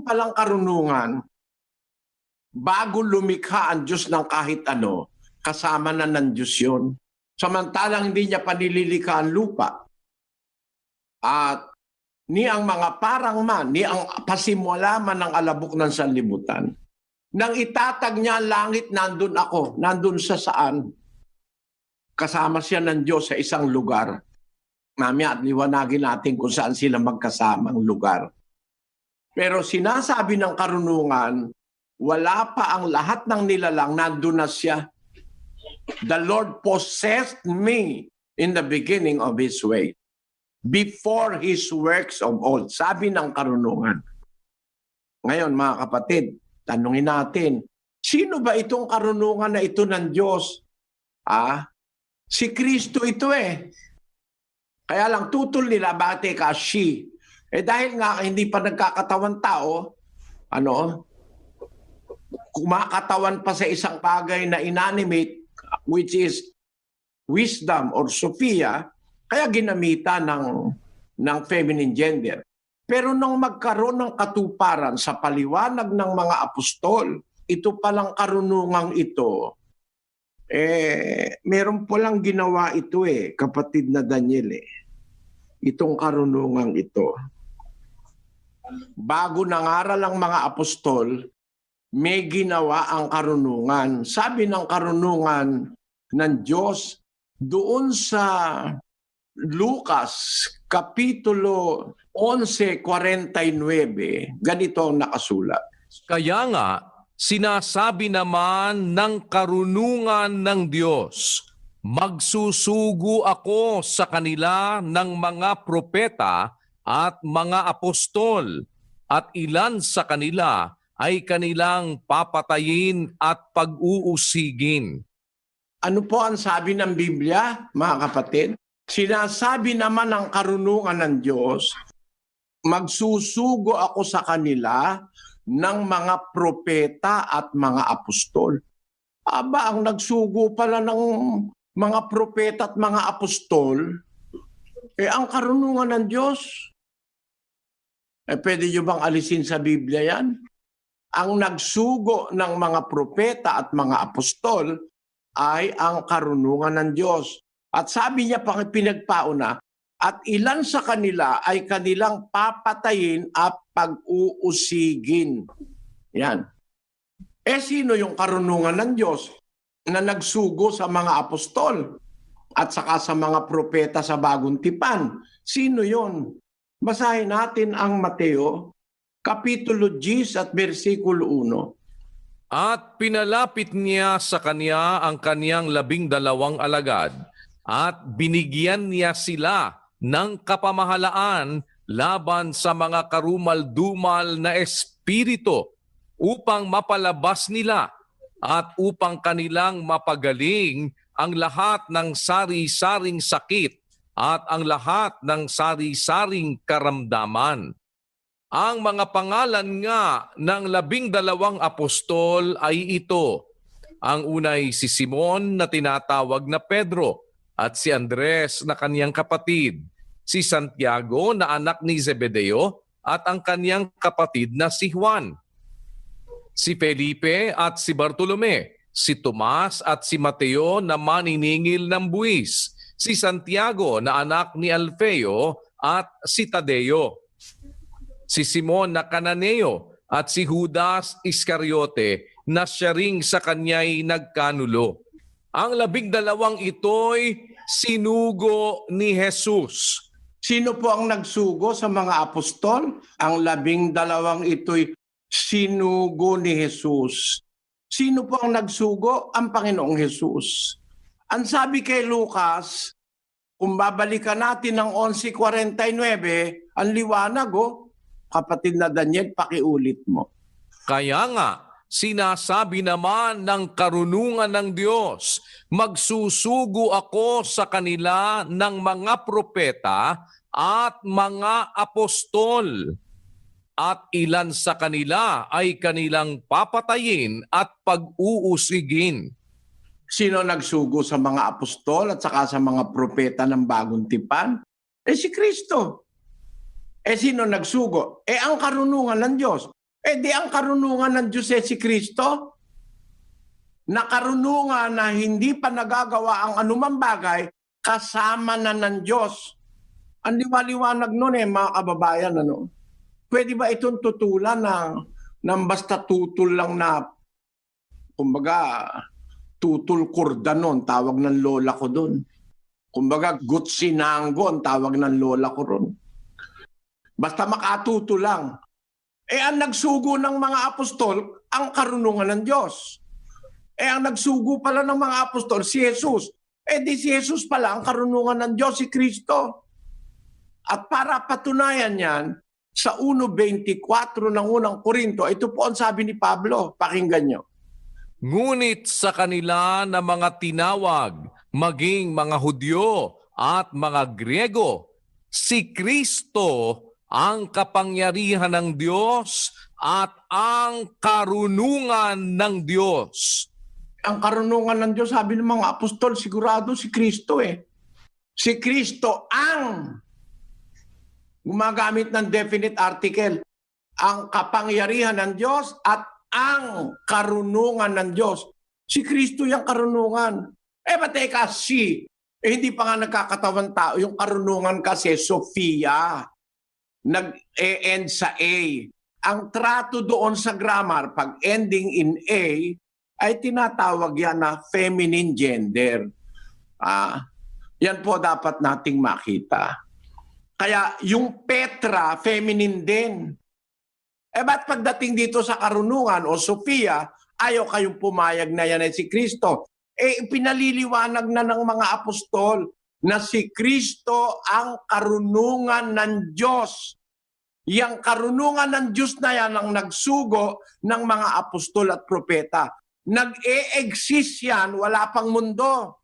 palang karunungan, bago lumikha ang Diyos ng kahit ano, kasama na ng Diyos yun. Samantalang hindi niya panililikha ang lupa. At ni ang mga parang man, ni ang pasimula man ng alabok ng sanlibutan. Nang itatag niya ang langit, nandun ako. Nandun sa saan? Kasama siya ng Diyos sa isang lugar. Mamaya at liwanagin natin kung saan sila magkasamang lugar. Pero sinasabi ng karunungan, wala pa ang lahat ng nilalang, nandun na siya. The Lord possessed me in the beginning of His way, before His works of old. Sabi ng karunungan. Ngayon mga kapatid, tanungin natin, sino ba itong karunungan na ito ng Diyos? Si Kristo ito eh. Kaya lang tutol nila, bakit ka she? Dahil nga hindi pa nagkakatawan tao, kumakatawan pa sa isang bagay na inanimate, which is wisdom or Sophia, kaya ginamita ng feminine gender. Pero nung magkaroon ng katuparan sa paliwanag ng mga apostol, ito palang karunungang ito, meron po lang ginawa ito kapatid na Daniel itong karunungang ito. Bago nangaral ang mga apostol, may ginawa ang karunungan. Sabi ng karunungan ng Diyos doon sa Lucas Kapitulo 11:49, ganito ang nakasulat. Kaya nga, sinasabi naman ng karunungan ng Diyos, magsusugo ako sa kanila ng mga propeta at mga apostol, at ilan sa kanila ay kanilang papatayin at pag-uusigin. Ano po ang sabi ng Biblia, mga kapatid? Sinasabi naman ng karunungan ng Diyos, magsusugo ako sa kanila ng mga propeta at mga apostol. Aba, ang nagsugo pala ng mga propeta at mga apostol, ang karunungan ng Diyos. Pwede nyo bang alisin sa Biblia yan? Ang nagsugo ng mga propeta at mga apostol ay ang karunungan ng Diyos. At sabi niya pang pinagpauna, at ilan sa kanila ay kanilang papatayin at pag-uusigin. Yan. Sino yung karunungan ng Diyos na nagsugo sa mga apostol at saka sa mga propeta sa Bagong Tipan? Sino yon? Basahin natin ang Mateo, Kapitulo 10 at versikulo 1. At pinalapit niya sa kanya ang kaniyang 12 alagad, at binigyan niya sila ng kapamahalaan laban sa mga karumal-dumal na espiritu upang mapalabas nila at upang kanilang mapagaling ang lahat ng sari-saring sakit at ang lahat ng sari-saring karamdaman. Ang mga pangalan nga ng 12 apostol ay ito. Ang unay si Simon na tinatawag na Pedro, at si Andres na kaniyang kapatid, si Santiago na anak ni Zebedeo at ang kaniyang kapatid na si Juan, si Felipe at si Bartolome, si Tomas at si Mateo na maniningil ng buwis, si Santiago na anak ni Alfeo at si Tadeo, si Simon na Cananeo at si Judas Iscariote na siya ring sa kanya'y nagkanulo. Ang 12 ito'y sinugo ni Jesus. Sino po ang nagsugo sa mga apostol? Ang 12 ito'y sinugo ni Jesus. Sino po ang nagsugo? Ang Panginoong Jesus. Ang sabi kay Lucas, kung babalikan natin ng 11:49, ang liwanag kapatid na Daniel, pakiulit mo. Kaya nga, sinasabi naman ng karunungan ng Diyos, magsusugo ako sa kanila ng mga propeta at mga apostol, at ilan sa kanila ay kanilang papatayin at pag-uusigin. Sino nagsugo sa mga apostol at saka sa mga propeta ng Bagong Tipan? Si Kristo. Sino nagsugo? Ang karunungan ng Diyos. Di ang karunungan ng Diyos si Kristo, na karunungan na hindi pa nagagawa ang anumang bagay, kasama na ng Diyos. Ang liwaliwanag nun mga kababayan, ano? Pwede ba itong tutulan ng basta tutol lang na, kumbaga, tutol kurdanon, tawag ng lola ko doon. Kumbaga, gutsinanggo ang tawag ng lola ko ron. Basta makatuto lang. Ang nagsugo ng mga apostol, ang karunungan ng Diyos. Ang nagsugo pala ng mga apostol, si Jesus. Di si Jesus pala ang karunungan ng Diyos, si Kristo. At para patunayan yan, sa 1.24 ng unang Korinto, ito po ang sabi ni Pablo, pakinggan nyo. Ngunit sa kanila na mga tinawag, maging mga Hudyo at mga Griego, si Kristo ang kapangyarihan ng Diyos at ang karunungan ng Diyos. Ang karunungan ng Diyos, sabi ng mga apostol, sigurado si Kristo Si Kristo ang, gumagamit ng definite article, ang kapangyarihan ng Diyos at ang karunungan ng Diyos. Si Kristo yung karunungan. Teka, hindi pa nga nagkakatawan tao. Yung karunungan kasi, Sofia, nag-e-end sa A. Ang trato doon sa grammar, pag ending in A, ay tinatawag yan na feminine gender. Yan po dapat nating makita. Kaya yung Petra, feminine din. Ba't pagdating dito sa karunungan o Sofia, ayaw kayong pumayag na yan ay si Kristo? Pinaliliwanag na ng mga apostol na si Kristo ang karunungan ng Diyos. Yang karunungan ng Diyos na yan ang nagsugo ng mga apostol at propeta. Nag-e-exist yan, wala pang mundo.